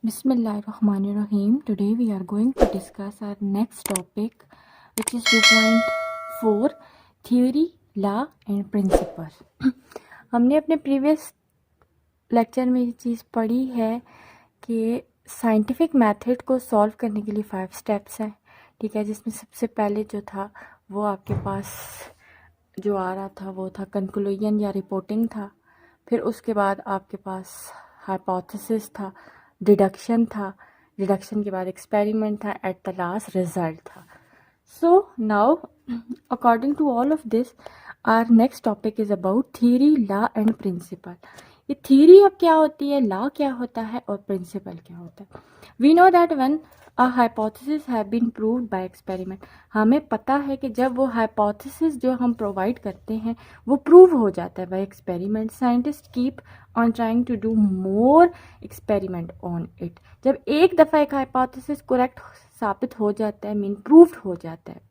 Bismillahirrahmanirrahim. Today we are going to discuss our next topic, which is 2.4 Theory, Law and Principle. हमने अपने previous lecture में ये चीज़ पढ़ी है कि साइंटिफिक मेथड को सॉल्व करने के लिए 5 स्टेप्स हैं, ठीक है, जिसमें सबसे पहले जो था वो आपके पास जो आ रहा था वो था कंक्लूजन या रिपोर्टिंग था। फिर उसके बाद आपके पास हाइपोथेसिस था, डिडक्शन था, डिडक्शन के बाद एक्सपेरिमेंट था, एट द लास्ट रिजल्ट था। So now according to all of this our next topic is about theory, law and principle. ये थियरी अब क्या होती है, लॉ क्या होता है और प्रिंसिपल क्या होता है। We know that when a hypothesis have been proved by experiment, हमें पता है कि जब वो हाइपोथेसिस जो हम प्रोवाइड करते हैं वो प्रूव हो जाता है by experiment, scientist keep on trying to do more experiment on it. जब एक दफ़ा एक हाइपोथेसिस करेक्ट साबित हो जाता है, मीन प्रूव्ड हो जाता है,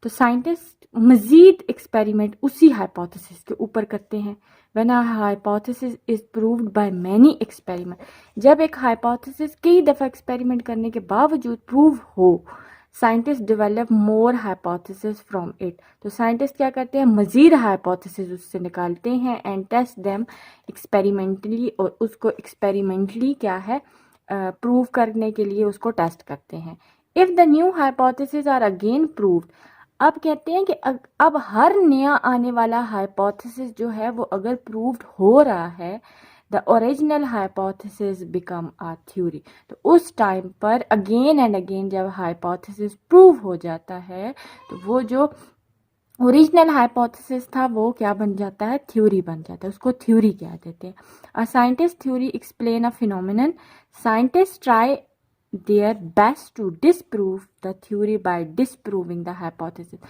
तो साइंटिस्ट मज़ीद एक्सपेरिमेंट उसी हाइपोथेसिस के ऊपर करते हैं। When a hypothesis is proved by many experiment, जब एक हाइपोथेसिस कई दफ़ा एक्सपेरिमेंट करने के बावजूद प्रूव हो, scientist develop more hypothesis from it. तो साइंटिस्ट क्या करते हैं, मज़ीद हाइपोथेसिस उससे निकालते हैं एंड टेस्ट देम एक्सपेरिमेंटली, और उसको एक्सपेरिमेंटली क्या है प्रूव करने के लिए उसको टेस्ट करते हैं। If the new hypothesis are again proved, अब कहते हैं कि अब हर नया आने वाला हाइपोथेसिस जो है वो अगर प्रूव्ड हो रहा है, the original hypothesis become a theory. तो उस टाइम पर अगेन एंड अगेन जब हाइपोथेसिस प्रूव हो जाता है तो वो जो ओरिजिनल हाइपोथेसिस था वो क्या बन जाता है, थ्योरी बन जाता है। उसको थ्योरी कह देते हैं। A scientist theory explain a phenomenon, scientist try their best to disprove the theory by disproving the hypothesis।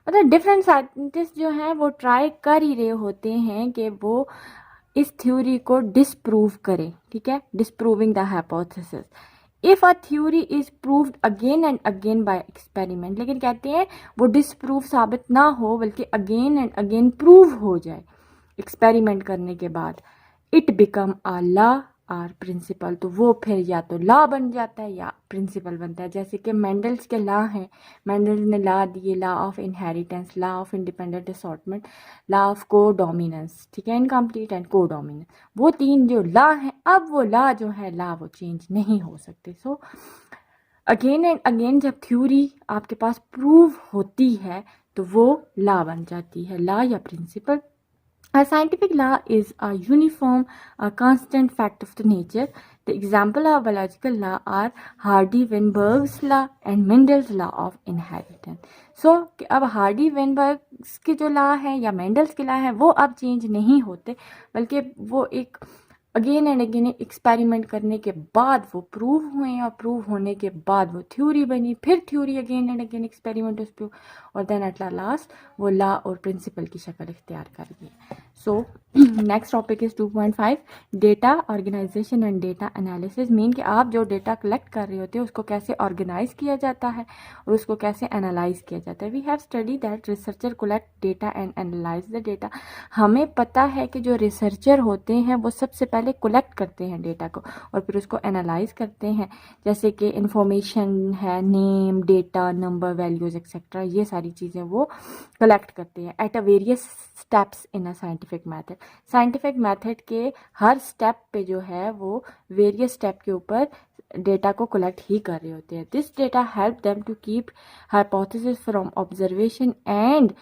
मतलब डिफरेंट साइंटिस्ट जो हैं वो ट्राई कर ही रहे होते हैं कि वो इस थ्योरी को डिसप्रूव करें, ठीक है, disproving the hypothesis. If a theory is proved again and again by experiment, लेकिन कहते हैं वो डिसप्रूव साबित ना हो बल्कि अगेन एंड अगेन प्रूव हो जाए एक्सपेरिमेंट करने के बाद, इट बिकम अ लॉ और प्रिंसिपल। तो वो फिर या तो लॉ बन जाता है या प्रिंसिपल बनता है। जैसे कि मेंडल्स के लॉ हैं, मेंडल्स ने लॉ दिए, law of inheritance, law of independent assortment, law of को डोमिनेंस, ठीक है, इनकम्प्लीट एंड को डोमिनेंस। वो 3 जो लॉ हैं, अब वो लॉ जो है लॉ वो चेंज नहीं हो सकते। सो अगेन एंड अगेन जब थ्योरी आपके पास प्रूव होती है तो वो लॉ बन जाती है, लॉ या principal. A scientific law is a uniform, a constant fact of the nature. The example of biological law are Hardy-Weinberg's law and Mendel's law of inheritance. So अब हार्डी वेनबर्ग्स के जो लॉ है या Mendel's के law है वो अब change नहीं होते, बल्कि वो एक अगेन एंड अगेन एक्सपेरिमेंट करने के बाद वो प्रूव हुए और प्रूव होने के बाद वो थ्योरी बनी, फिर theory again and again experiment उस पर, और देन एट लास्ट वो लॉ और प्रिंसिपल की शक्ल इख्तियार कर गई। So next topic is 2.5 data organisation and data analysis. Mean कि आप जो डेटा कलेक्ट कर रहे होते हैं उसको कैसे ऑर्गेनाइज किया जाता है और उसको कैसे एनालाइज किया जाता है। We have study that researcher collect data and analyse the data. हमें पता है कि जो रिसर्चर होते हैं वो सबसे पहले कलेक्ट करते हैं डेटा को और फिर उसको एनालाइज करते हैं। जैसे कि इंफॉर्मेशन है, name, data, number, values etcetera, ये सारी चीज़ें वो कलेक्ट करते हैं at a various steps in a scientific method. Scientific method के हर स्टेप पे जो है वो वेरियस स्टेप के ऊपर डेटा को कलेक्ट ही कर रहे होते हैं। This data help them to keep hypothesis from observation and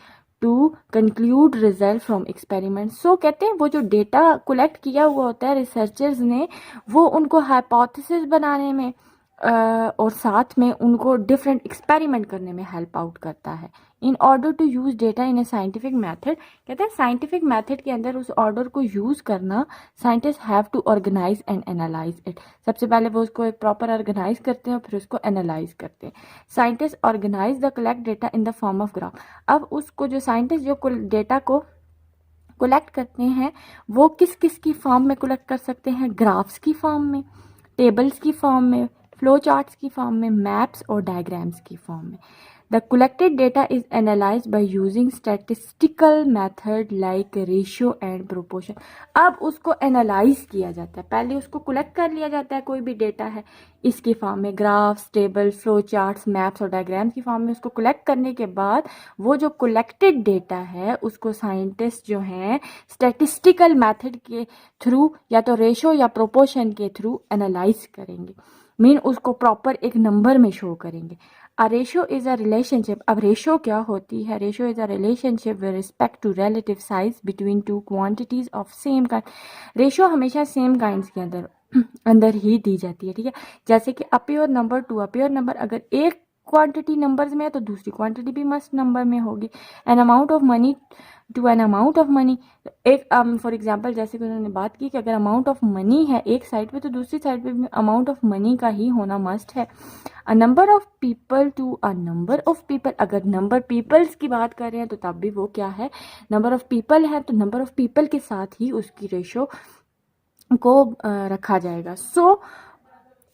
to conclude result from experiment. So कहते हैं वो जो डेटा कलेक्ट किया हुआ होता है रिसर्चर्स ने, वो उनको हाइपोथेसिस बनाने में और साथ में उनको डिफरेंट एक्सपेरिमेंट करने में हेल्प आउट करता है। In order to use data in a scientific method, कहते हैं साइंटिफिक मेथड के अंदर उस ऑर्डर को यूज़ करना, scientist have to organise and analyse it. सबसे पहले वो उसको एक प्रॉपर ऑर्गेनाइज करते हैं और फिर उसको एनालाइज करते हैं। Scientist organise the collect data in the form of graph. अब उसको जो साइंटिस्ट जो डेटा को कलेक्ट करते हैं वो किस किस की फॉर्म में कलेक्ट कर सकते हैं, ग्राफ्स की फॉर्म में, टेबल्स की फॉर्म में, फ्लो चार्ट्स की फॉर्म में, मैप्स और डायग्राम्स की फॉर्म में। The collected data is analyzed by using statistical method like ratio and proportion. अब उसको एनालाइज किया जाता है, पहले उसको कलेक्ट कर लिया जाता है, कोई भी डेटा है इसकी फॉर्म में, graphs, table, flow charts, maps और डायग्राम्स की फॉर्म में उसको कलेक्ट करने के बाद वो जो कलेक्टेड डेटा है उसको साइंटिस्ट जो हैं स्टैटिस्टिकल मेथड के थ्रू या तो रेशो या प्रोपोर्शन के थ्रू एनालाइज करेंगे, मीन उसको प्रॉपर एक नंबर में शो करेंगे. A ratio is a relationship. अब रेशो क्या होती है? Ratio is a relationship with respect to relative size between two quantities of same kind. Ratio हमेशा सेम काइंड्स के अंदर ही दी जाती है, ठीक है. जैसे कि a pure number to a pure number, अगर एक क्वांटिटी नंबर्स में है तो दूसरी क्वांटिटी भी मस्ट नंबर में होगी. An amount of money to an amount of money, एक फॉर एग्जांपल जैसे कि उन्होंने बात की कि अगर अमाउंट ऑफ मनी है एक साइड पे तो दूसरी साइड पे भी अमाउंट ऑफ मनी का ही होना मस्ट है. A number of people to a number of people, अगर नंबर पीपल्स की बात कर रहे हैं तो तब भी वो क्या है, नंबर ऑफ पीपल है, तो नंबर ऑफ पीपल के साथ ही उसकी रेशो को रखा जाएगा. सो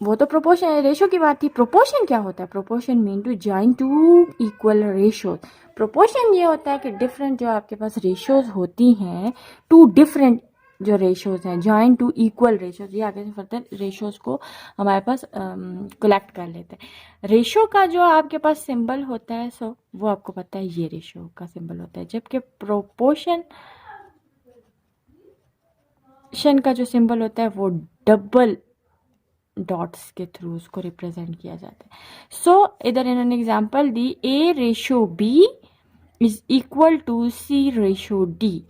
वो तो प्रोपोर्शन रेशो की बात थी. प्रोपोर्शन क्या होता है? Proportion mean to join two equal ratio. Proportion ये होता है कि डिफरेंट जो आपके पास रेशोज होती हैं, टू डिफरेंट जो रेशोज हैं, जॉइन टू इक्वल रेशोज, ये आगे से फर्दर रेशोज को हमारे पास कलेक्ट कर लेते हैं. रेशो का जो आपके पास सिंबल होता है, सो वो आपको पता है ये रेशो का सिंबल होता है, जबकि प्रोपोर्शन का जो सिंबल होता है वो डबल डॉट्स के थ्रू उसको रिप्रेजेंट किया जाता है. सो इधर इन्होंने एग्जांपल दी, A ratio B is equal to C ratio D.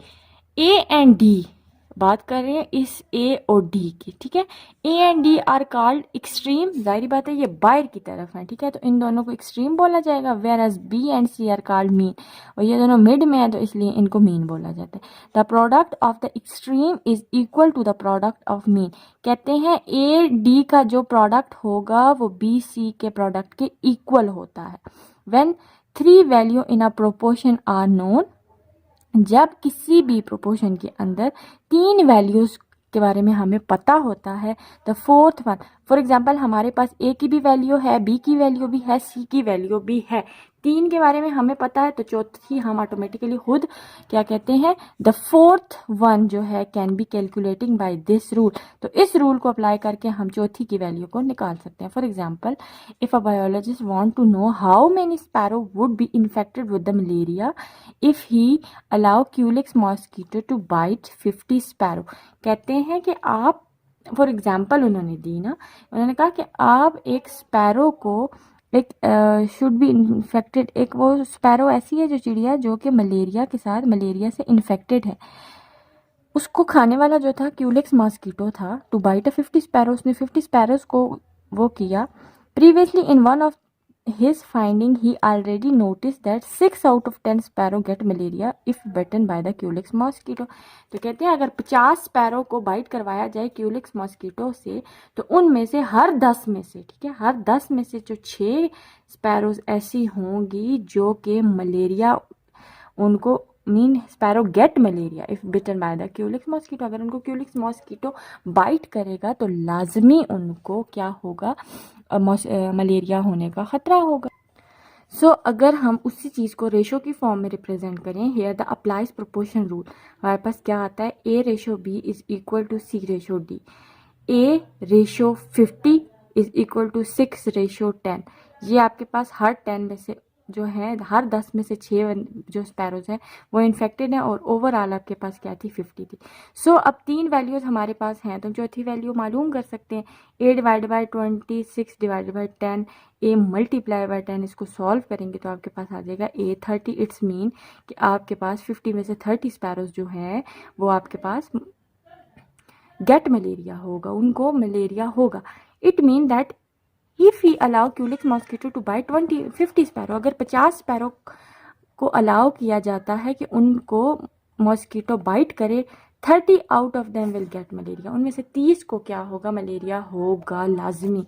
A and D बात कर रहे हैं इस ए और डी की, ठीक है. ए and D R called extreme, जाहिर बात है ये बाहर की तरफ है, ठीक है, तो इन दोनों को एक्सट्रीम बोला जाएगा. Whereas B and C are called mean, और ये दोनों मिड में है तो इसलिए इनको मीन बोला जाता है. The product of the extreme is equal to the product of mean. कहते हैं ए डी का जो प्रोडक्ट होगा वो बी सी के प्रोडक्ट के इक्वल होता है. When three value in a proportion are known, जब किसी भी प्रोपोर्शन के अंदर तीन वैल्यूज के बारे में हमें पता होता है, the fourth one, for example हमारे पास ए की भी वैल्यू है, बी की वैल्यू भी है, सी की वैल्यू भी है, तीन के बारे में हमें पता है, तो चौथी हम ऑटोमेटिकली खुद क्या कहते हैं, द फोर्थ वन जो है can be calculating by this rule. तो इस रूल को अप्लाई करके हम चौथी की वैल्यू को निकाल सकते हैं. For example, if a biologist want to know how many sparrow would be infected with the malaria if he allow culex mosquito to bite 50 sparrow. कहते हैं कि आप, फॉर एग्जाम्पल उन्होंने दी ना, उन्होंने कहा कि आप एक स्पैरो को एक शुड बी इन्फेक्टेड, एक वो स्पैरो ऐसी है जो चिड़िया जो कि मलेरिया के साथ, मलेरिया से इन्फेक्टेड है, उसको खाने वाला जो था क्यूलिक्स मॉस्किटो था, टू बाइट 50 स्पैरो, उसने 50 स्पैरोज को वो किया. Previously in one of his finding he already noticed that 6 out of 10 sparrow get malaria if bitten by the Culex mosquito. तो कहते हैं अगर 50 स्पैरो को बाइट करवाया जाए क्यूलिक्स मॉस्किटो से तो उनमें से हर 10 में से, ठीक है, हर 10 में से जो 6 स्पैरोज ऐसी होंगी जो कि मलेरिया उनको, mean sparrow get malaria if bitten by the culex mosquito. अगर उनको क्यूलिक्स मॉस्किटो बाइट करेगा तो लाजमी उनको क्या होगा, मलेरिया होने का खतरा होगा. सो अगर हम उसी चीज़ को रेशो की फॉर्म में रिप्रेजेंट करें, here the applies proportion rule, हमारे पास क्या आता है, A ratio B is equal to C ratio D. A ratio 50 is equal to 6 ratio 10. ये आपके पास हर 10 में से जो है, हर 10 में से 6 जो स्पैरोज हैं वो इन्फेक्टेड हैं, और ओवरऑल आपके पास क्या थी, 50 थी. सो अब तीन वैल्यूज हमारे पास हैं, तो चौथी वैल्यू मालूम कर सकते हैं. A divide by 20, 6 divide by 10, A multiply by 10, इसको सॉल्व करेंगे तो आपके पास आ जाएगा ए 30. इट्स मीन कि आपके पास 50 में से 30 स्पैरोज जो हैं वो आपके पास गेट मलेरिया होगा, उनको मलेरिया होगा. It mean that if he allow culex mosquito to bite 50 sparrow, अगर 50 स्पैरो को अलाउ किया जाता है कि उनको मॉस्किटो बाइट करे, 30 out of them will get malaria, उनमें से 30 को क्या होगा, मलेरिया होगा लाजमी.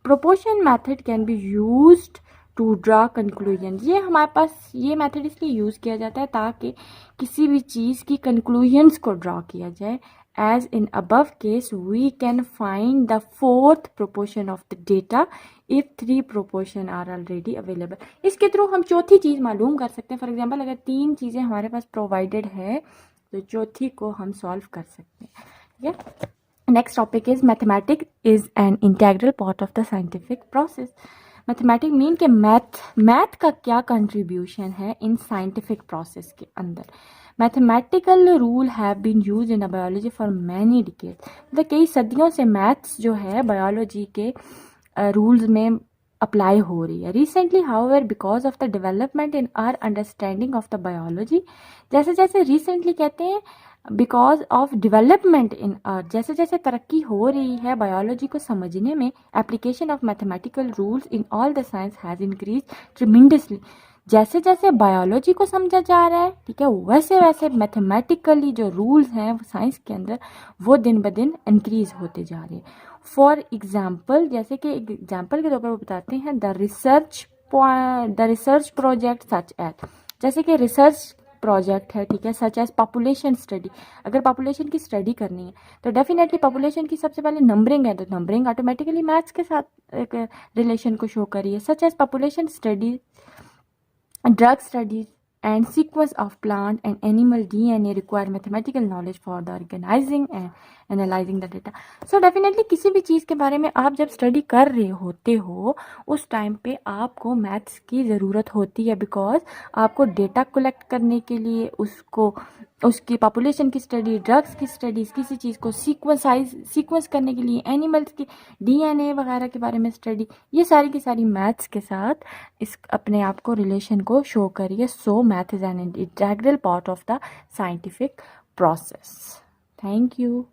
Proportion method can be used to draw conclusion. ये हमारे पास ये मेथड इसलिए यूज़ किया जाता है ताकि किसी भी चीज़ की कंक्लूजन्स को ड्रा किया जाए। As in above case we can find the fourth proportion of the data if 3 proportion are already available. इसके थ्रू हम चौथी चीज़ मालूम कर सकते हैं। फॉर एग्जाम्पल अगर 3 चीज़ें हमारे पास प्रोवाइडेड है तो चौथी को हम सॉल्व कर सकते हैं। ठीक है। Next topic is mathematics is an integral part of the scientific process. Mathematic mean के मैथ का क्या कंट्रीब्यूशन है इन साइंटिफिक प्रोसेस के अंदर। Mathematical rule have been use in biology for many decades. मतलब कई सदियों से मैथ्स जो है बायोलॉजी के रूल्स में अप्लाई हो रही है। Recently however because of the development in our understanding of the biology, जैसे जैसे रिसेंटली कहते हैं बिकॉज ऑफ डेवलपमेंट इन अर्थ, जैसे जैसे तरक्की हो रही है बायोलॉजी को समझने में, application of mathematical rules in all the science has increase tremendously. जैसे जैसे बायोलॉजी को समझा जा रहा है, ठीक है, वैसे वैसे मैथमेटिकली जो रूल्स हैं साइंस के अंदर वो दिन ब दिन इंक्रीज होते जा रहे हैं। फॉर एग्जाम्पल, जैसे कि एग्जाम्पल के तौर पर बताते हैं the research project such as, जैसे कि रिसर्च प्रोजेक्ट है, ठीक है, सच एज पॉपुलेशन स्टडी। अगर पॉपुलेशन की स्टडी करनी है तो डेफिनेटली पॉपुलेशन की सबसे पहले नंबरिंग है, तो नंबरिंग ऑटोमेटिकली मैथ्स के साथ एक रिलेशन को शो करिए। Such as population study, drug studies and sequence of plant and animal DNA require mathematical knowledge for the organizing and analyzing the data. So definitely किसी भी चीज़ के बारे में आप जब स्टडी कर रहे होते हो उस टाइम पे आपको मैथ्स की ज़रूरत होती है, बिकॉज आपको डेटा कलेक्ट करने के लिए, उसको उसकी पॉपुलेशन की स्टडी, ड्रग्स की स्टडीज़, किसी चीज़ को सीक्वेंस करने के लिए, एनिमल्स की DNA वगैरह के बारे में स्टडी, ये सारी की सारी मैथ्स के साथ इस अपने आप को रिलेशन को शो करिए। So math is an integral part of the scientific process. Thank you.